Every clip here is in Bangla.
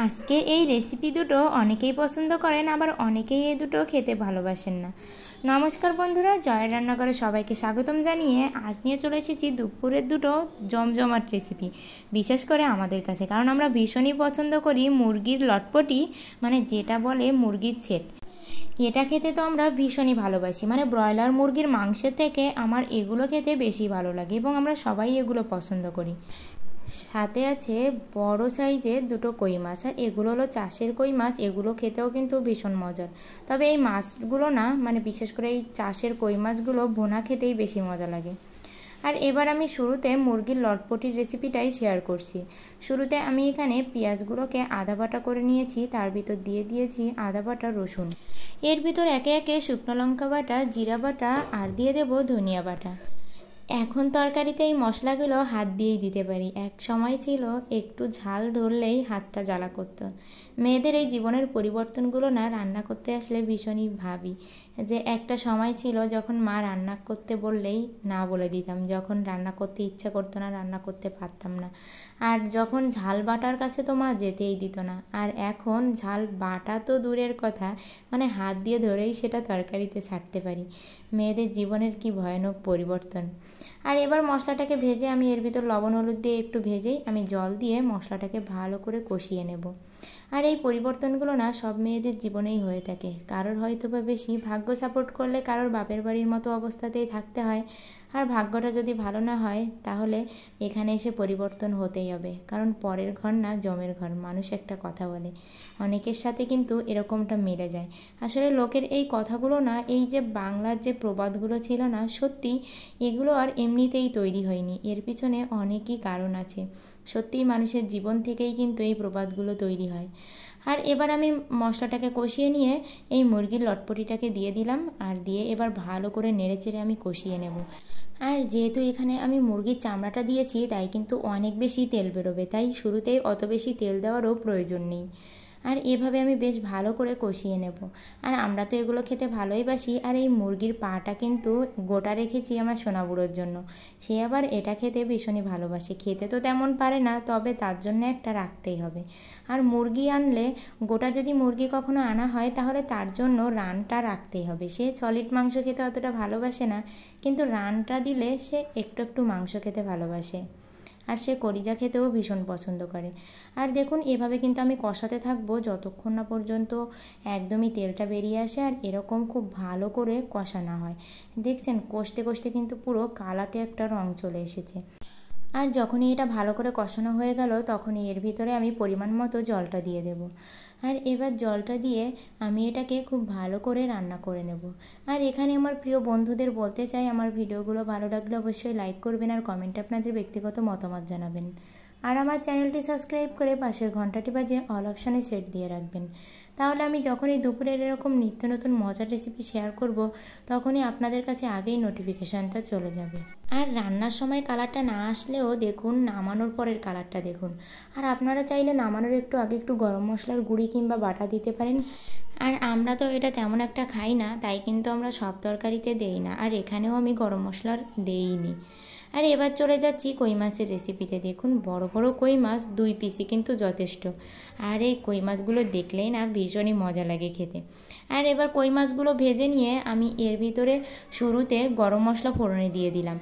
আজকে এই রেসিপি দুটো অনেকেই পছন্দ করেন, আবার অনেকেই এই দুটো খেতে ভালোবাসেন না। নমস্কার বন্ধুরা, জয়ের রান্নাঘরে সবাইকে স্বাগতম জানিয়ে আজ নিয়ে চলে এসেছি দুপুরের দুটো জমজমাট রেসিপি। বিশেষ করে আমাদের কাছে, কারণ আমরা ভীষণই পছন্দ করি মুরগির লটপটি, মানে যেটা বলে মুরগির ছেট। এটা খেতে তো আমরা ভীষণই ভালোবাসি, মানে ব্রয়লার মুরগির মাংসের থেকে আমার এগুলো খেতে বেশি ভালো লাগে এবং আমরা সবাই এগুলো পছন্দ করি। সাথে আছে বড় সাইজের দুটো কই মাছ, আর এগুলো হলো চাষের কই মাছ। এগুলো খেতেও কিন্তু ভীষণ মজার। তবে এই মাছগুলো না, মানে বিশেষ করে এই চাষের কই মাছগুলো ভুনা খেতেই বেশি মজা লাগে। আর এবার আমি শুরুতে মুরগির লটপটির রেসিপিটাই শেয়ার করছি। শুরুতে আমি এখানে পেঁয়াজগুলোকে আদা বাটা করে নিয়েছি, তার ভিতর দিয়ে দিয়েছি আদা বাটা, রসুন, এর ভিতর একে একে শুকনো লঙ্কা বাটা, জিরা বাটা আর দিয়ে দেব ধনিয়া বাটা। এখন তরকারিতে এই মশলাগুলো হাত দিয়েই দিতে পারি। এক সময় ছিল একটু ঝাল ধরলেই হাতটা জ্বালা করতো। মেয়েদের এই জীবনের পরিবর্তনগুলো না রান্না করতে আসলে ভীষণই ভাবি যে একটা সময় ছিল যখন মা রান্না করতে বললেই না বলে দিতাম, যখন রান্না করতে ইচ্ছা করতো না, রান্না করতে পারতাম না। আর যখন ঝাল বাটার কাছে তো মা যেতেই দিত না। আর এখন ঝাল বাটা তো দূরের কথা, মানে হাত দিয়ে ধরেই সেটা তরকারিতে ছাড়তে পারি। মেয়েদের জীবনের কি ভয়ানক পরিবর্তন। আর এবার মশলাটাকে ভেজে আমি এর ভিতর লবণ হলুদ দিয়ে একটু ভেজেই আমি জল দিয়ে মশলাটাকে ভালো করে কষিয়ে নেব। আর এই পরিবর্তনগুলো না সব মেয়েদের জীবনেই হয়ে থাকে। কারোর হয়তো বা বেশি ভাগ্য সাপোর্ট করলে কারোর বাপের বাড়ির মতো অবস্থাতেই থাকতে হয়। আর ভাগ্যটা যদি ভালো না হয় তাহলে এখানে এসে পরিবর্তন হতেই হবে, কারণ পরের ঘর না জমের ঘর, মানুষ একটা কথা বলে। অনেকের সাথে কিন্তু এরকমটা মিলে যায়। আসলে লোকের এই কথাগুলো না, এই যে বাংলার যে প্রবাদগুলো ছিল না, সত্যি এগুলো আর এমনিতেই তৈরি হয়নি, এর পিছনে অনেকই কারণ আছে। সত্যিই মানুষের জীবন থেকেই কিন্তু এই প্রবাদগুলো তৈরি হয়। আর এবার আমি মশলাটাকে কষিয়ে নিয়ে এই মুরগির লটপটিটাকে দিয়ে দিলাম, আর দিয়ে এবার ভালো করে নেড়েচেড়ে আমি কষিয়ে নেব। আর যেহেতু এখানে আমি মুরগির চামড়াটা দিয়েছি তাই কিন্তু অনেক বেশি তেল বেরোবে, তাই শুরুতেই অত বেশি তেল দেওয়ারও প্রয়োজন নেই। আর এভাবে আমি বেশ ভালো করে কষিয়ে নেব। আর আমরা তো এগুলো খেতে ভালোই বাসি। আর এই মুরগির পাটা কিন্তু গোটা রেখেছি আমার সোনাবুড়োর জন্য, সে আবার এটা খেতে ভীষণই ভালোবাসে। খেতে তো তেমন পারে না, তবে তার জন্য একটা রাখতেই হবে। আর মুরগি আনলে, গোটা যদি মুরগি কখনো আনা হয় তাহলে তার জন্য রানটা রাখতেই হবে। সে সলিড মাংস খেতে অতটা ভালোবাসে না, কিন্তু রানটা দিলে সে একটু একটু মাংস খেতে ভালোবাসে। আর সে কলিজা খেতেও ভীষণ পছন্দ করে। আর দেখুন এভাবে কিন্তু আমি কষাতে থাকবো যতক্ষণ না পর্যন্ত একদমই তেলটা বেরিয়ে আসে আর এরকম খুব ভালো করে কষানো হয়। দেখছেন কষতে কষতে কিন্তু পুরো কালাটে একটা রং চলে এসেছে। আর যখনই এটা ভালো করে কষানো হয়ে গেল তখনই এর ভিতরে আমি পরিমাণ মতো জলটা দিয়ে দেব। আর এবার জলটা দিয়ে আমি এটাকে খুব ভালো করে রান্না করে নেব। আর এখানে আমার প্রিয় বন্ধুদের বলতে চাই, আমার ভিডিওগুলো ভালো লাগলে অবশ্যই লাইক করবেন আর কমেন্টে আপনাদের ব্যক্তিগত মতামত জানাবেন। আর আমার চ্যানেলটি সাবস্ক্রাইব করে পাশের ঘন্টাটি বাজে অল অপশানে সেট দিয়ে রাখবেন। তাহলে আমি যখনই দুপুরের এরকম নিত্য নতুন মজার রেসিপি শেয়ার করব তখনই আপনাদের কাছে আগেই নোটিফিকেশানটা চলে যাবে। আর রান্নার সময় কালারটা না আসলেও দেখুন নামানোর পরের কালারটা দেখুন। আর আপনারা চাইলে নামানোর একটু আগে একটু গরম মশলার গুঁড়ি কিংবা বাটা দিতে পারেন। আর আমরা তো এটা তেমন একটা খাই না, তাই কিন্তু আমরা সব তরকারিতে দেই না, আর এখানেও আমি গরম মশলার দেইনি। আর এবার চলে যাচ্ছি কই মাছের রেসিপিতে। দেখুন বড় বড় কই মাছ 2 পিসই কিন্তু যথেষ্ট। আর এই কই মাছগুলো দেখলেই না ভীষণই মজা লাগে খেতে। আর এবার কই মাছগুলো ভেজে নিয়ে আমি এর ভিতরে শুরুতে গরম মশলা ফোড়নে দিয়ে দিলাম,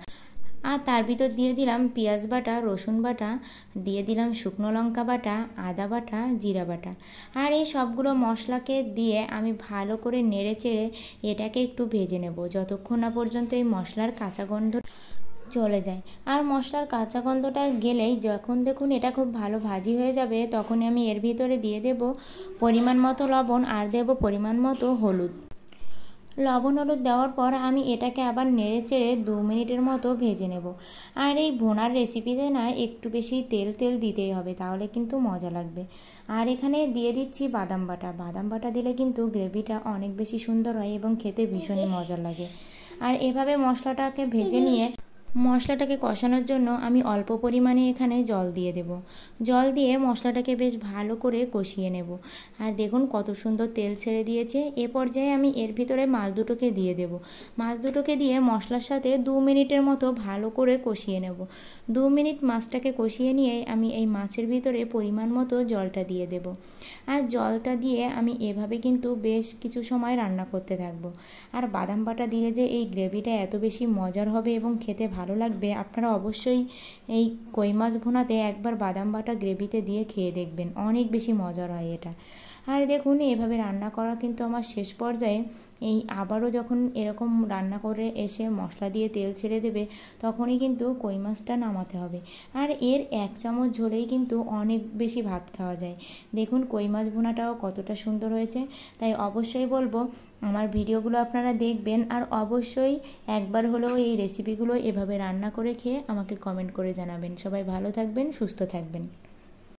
আর তার ভিতর দিয়ে দিলাম পেঁয়াজ বাটা, রসুন বাটা, দিয়ে দিলাম শুকনো লঙ্কা বাটা, আদা বাটা, জিরা বাটা। আর এই সবগুলো মশলাকে দিয়ে আমি ভালো করে নেড়ে চেড়ে এটাকে একটু ভেজে নেব যতক্ষণ না পর্যন্ত এই মশলার কাঁচা গন্ধ চলে যায়। আর মশলার কাঁচা গন্ধটা গেলেই যখন দেখুন এটা খুব ভালো ভাজি হয়ে যাবে তখনই আমি এর ভিতরে দিয়ে দেব পরিমাণ মতো লবণ আর দেব পরিমাণ মতো হলুদ। লবণ হলুদ দেওয়ার পর আমি এটাকে আবার নেড়ে চেড়ে 2 মিনিটের মতো ভেজে নেব। আর এই ভুনার রেসিপিতে না একটু বেশি তেল দিতেই হবে, তাহলে কিন্তু মজা লাগবে। আর এখানে দিয়ে দিচ্ছি বাদাম বাটা। বাদাম বাটা দিলে কিন্তু গ্রেভিটা অনেক বেশি সুন্দর হয় এবং খেতে ভীষণই মজা লাগে। আর এভাবে মশলাটাকে ভেজে নিয়ে মশলাটাকে কষানোর জন্য আমি অল্প পরিমাণে এখানে জল দিয়ে দেব। জল দিয়ে মশলাটাকে বেশ ভালো করে কষিয়ে নেব। আর দেখুন কত সুন্দর তেল ছেড়ে দিয়েছে। এ পর্যায়ে আমি এর ভিতরে মাছ দুটোকে দিয়ে দেব। মাছ দুটোকে দিয়ে মশলার সাথে 2 মিনিটের মতো ভালো করে কষিয়ে নেব। 2 মিনিট মাছটাকে কষিয়ে নিয়ে আমি এই মাছের ভিতরে পরিমাণ মতো জলটা দিয়ে দেব। আর জলটা দিয়ে আমি এভাবে কিন্তু বেশ কিছু সময় রান্না করতে থাকবো। আর বাদাম বাটা দিলে যে এই গ্রেভিটা এত বেশি মজার হবে এবং খেতে ভালো লাগবে, আপনারা অবশ্যই এই কই মাছ ভুনাতে একবার বাদাম বাটা গ্রেভিতে দিয়ে খেয়ে দেখবেন, অনেক বেশি মজার হয় এটা। আর দেখুন এভাবে রান্না করা কিন্তু আমার শেষ পর্যায়ে। এই আবারও যখন এরকম রান্না করে এসে মশলা দিয়ে তেল ছেড়ে দেবে, তখনই কিন্তু কই মাছটা নামাতে হবে। আর এর 1 চামচ ঝোলেই কিন্তু অনেক বেশি ভাত খাওয়া যায়। দেখুন কই মাছ ভুনাটাও কতটা সুন্দর হয়েছে। তাই অবশ্যই বলবো আমার ভিডিওগুলো আপনারা দেখবেন, আর অবশ্যই একবার হলেও এই রেসিপিগুলো এভাবে রান্না করে খেয়ে আমাকে কমেন্ট করে জানাবেন। সবাই ভালো থাকবেন, সুস্থ থাকবেন।